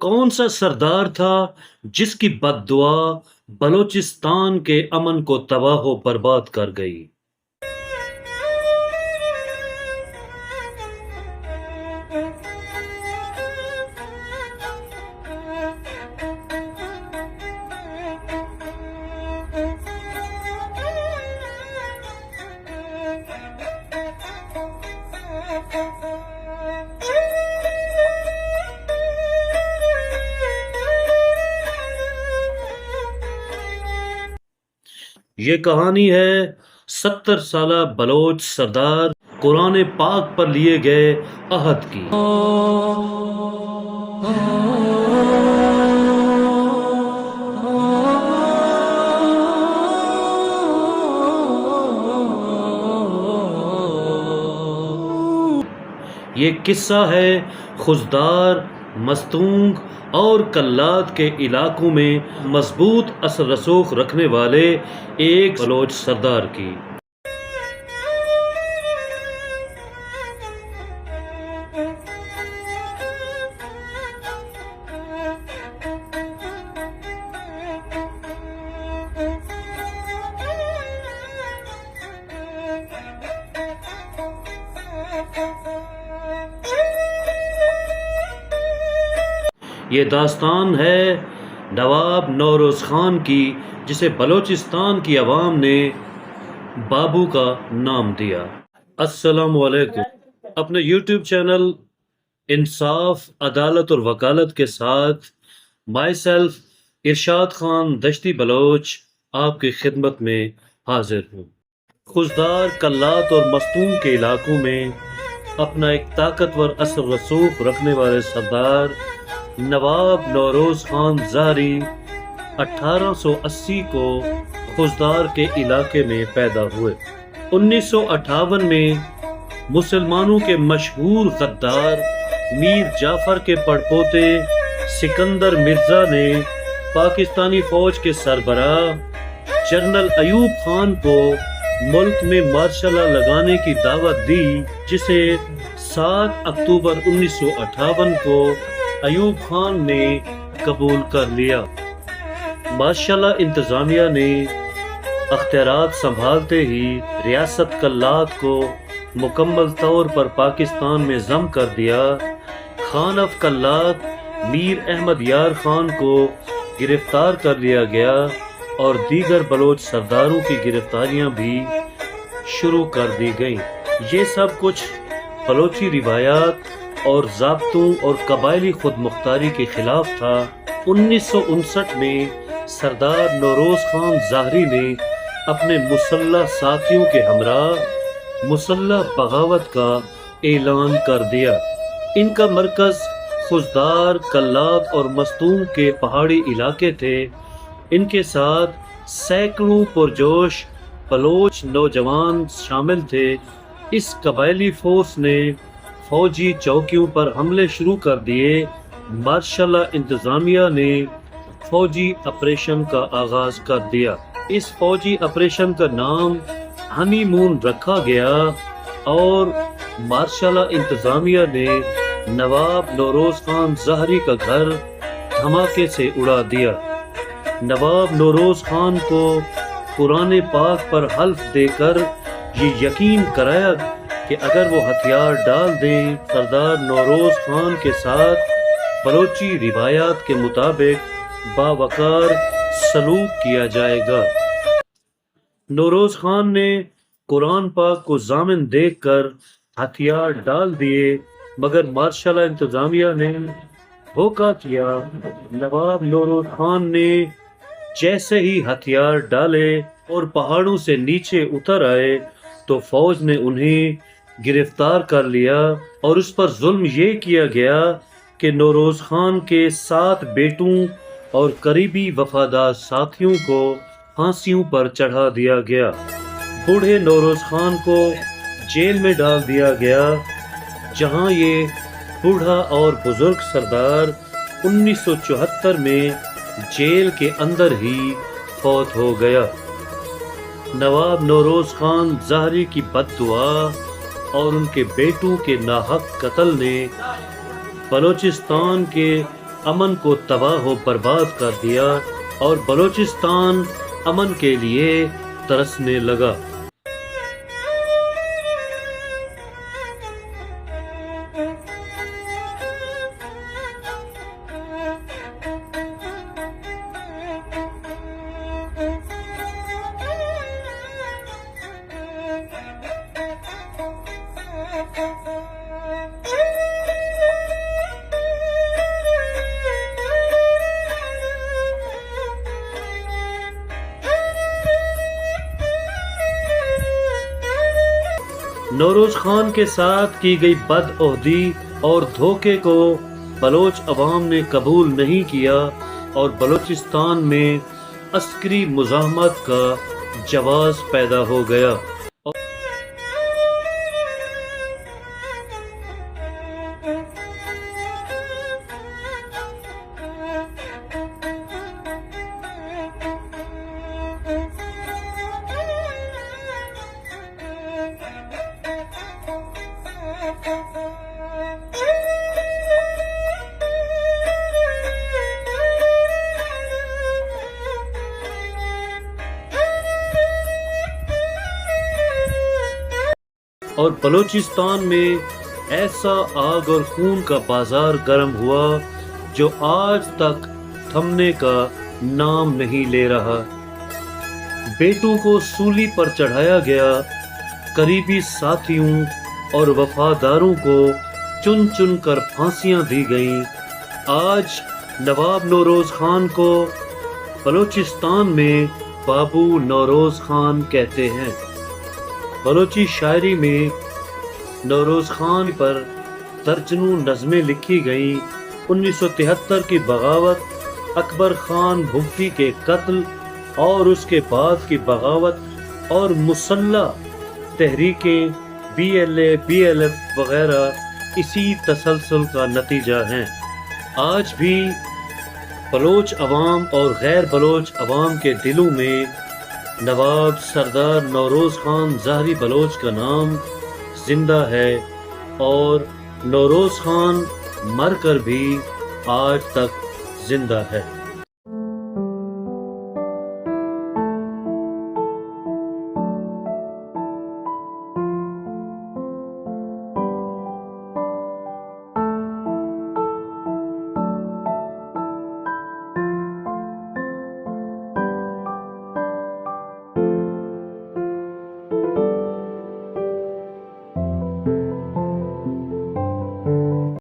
کون سا سردار تھا جس کی بد دعا بلوچستان کے امن کو تباہ و برباد کر گئی؟ یہ کہانی ہے 70 سالہ بلوچ سردار قرآن پاک پر لیے گئے عہد کی۔ یہ قصہ ہے خضدار، مستونگ اور کلات کے علاقوں میں مضبوط اثر رسوخ رکھنے والے ایک بلوچ سردار کی۔ یہ داستان ہے نواب نوروز خان کی، جسے بلوچستان کی عوام نے بابو کا نام دیا۔ السلام علیکم۔ اپنے یوٹیوب چینل انصاف، عدالت اور وکالت کے ساتھ مائی سیلف ارشاد خان دشتی بلوچ آپ کی خدمت میں حاضر ہوں۔ خضدار، کلات اور مستونگ کے علاقوں میں اپنا ایک طاقتور اثر رسوخ رکھنے والے سردار نواب نوروز خان ظاہری 1880 کو خضدار کے علاقے میں پیدا ہوئے۔ 1958 میں مسلمانوں کے مشہور غدار میر جعفر کے پڑپوتے سکندر مرزا نے پاکستانی فوج کے سربراہ جنرل ایوب خان کو ملک میں مارشل لا لگانے کی دعوت دی، جسے 7 اکتوبر 1958 کو ایوب خان نے قبول کر لیا۔ مارشل لا انتظامیہ نے اختیارات سنبھالتے ہی ریاست کلات کو مکمل طور پر پاکستان میں ضم کر دیا۔ خان آف کلات میر احمد یار خان کو گرفتار کر لیا گیا اور دیگر بلوچ سرداروں کی گرفتاریاں بھی شروع کر دی گئیں۔ یہ سب کچھ بلوچی روایات اور ضابطوں اور قبائلی خود مختاری کے خلاف تھا۔ 1959 میں سردار نوروز خان ظاہری نے اپنے مسلح ساتھیوں کے ہمراہ مسلح بغاوت کا اعلان کر دیا۔ ان کا مرکز خضدار، کلات اور مستونگ کے پہاڑی علاقے تھے۔ ان کے ساتھ سینکڑوں پرجوش بلوچ نوجوان شامل تھے۔ اس قبائلی فورس نے فوجی چوکیوں پر حملے شروع کر دیے۔ مارشل لا انتظامیہ نے فوجی آپریشن کا آغاز کر دیا۔ اس فوجی آپریشن کا نام ہنی مون رکھا گیا اور مارشل لا انتظامیہ نے نواب نوروز خان ظاہری کا گھر دھماکے سے اڑا دیا۔ نواب نوروز خان کو قرآن پاک پر حلف دے کر یہ یقین کرایا کہ اگر وہ ہتھیار ڈال دیں سردار نوروز خان کے ساتھ بلوچی روایات کے مطابق باوقار سلوک کیا جائے گا۔ نوروز خان نے قرآن پاک کو ضامن دیکھ کر ہتھیار ڈال دیے، مگر مارشل لا انتظامیہ نے دھوکہ کیا۔ نواب نوروز خان نے جیسے ہی ہتھیار ڈالے اور پہاڑوں سے نیچے اتر آئے تو فوج نے انہیں گرفتار کر لیا اور اس پر ظلم یہ کیا گیا کہ نوروز خان کے 7 بیٹوں اور قریبی وفادار ساتھیوں کو پھانسیوں پر چڑھا دیا گیا۔ بوڑھے نوروز خان کو جیل میں ڈال دیا گیا، جہاں یہ بوڑھا اور بزرگ سردار 1974 میں جیل کے اندر ہی فوت ہو گیا۔ نواب نوروز خان ظاہری کی بد دعا اور ان کے بیٹوں کے ناحق قتل نے بلوچستان کے امن کو تباہ و برباد کر دیا اور بلوچستان امن کے لیے ترسنے لگا۔ نوروز خان کے ساتھ کی گئی بدعہدی اور دھوکے کو بلوچ عوام نے قبول نہیں کیا اور بلوچستان میں عسکری مزاحمت کا جواز پیدا ہو گیا۔ اور بلوچستان میں ایسا آگ اور خون کا بازار گرم ہوا جو آج تک تھمنے کا نام نہیں لے رہا۔ بیٹوں کو سولی پر چڑھایا گیا، قریبی ساتھیوں اور وفاداروں کو چن چن کر پھانسیاں دی گئیں۔ آج نواب نوروز خان کو بلوچستان میں بابو نوروز خان کہتے ہیں۔ بلوچی شاعری میں نوروز خان پر درجنوں نظمیں لکھی گئیں۔ 1973 کی بغاوت، اکبر خان بھگتی کے قتل اور اس کے بعد کی بغاوت اور مسلح تحریکیں BLA BLF وغیرہ اسی تسلسل کا نتیجہ ہیں۔ آج بھی بلوچ عوام اور غیر بلوچ عوام کے دلوں میں نواب سردار نوروز خان ظاہری بلوچ کا نام زندہ ہے اور نوروز خان مر کر بھی آج تک زندہ ہے۔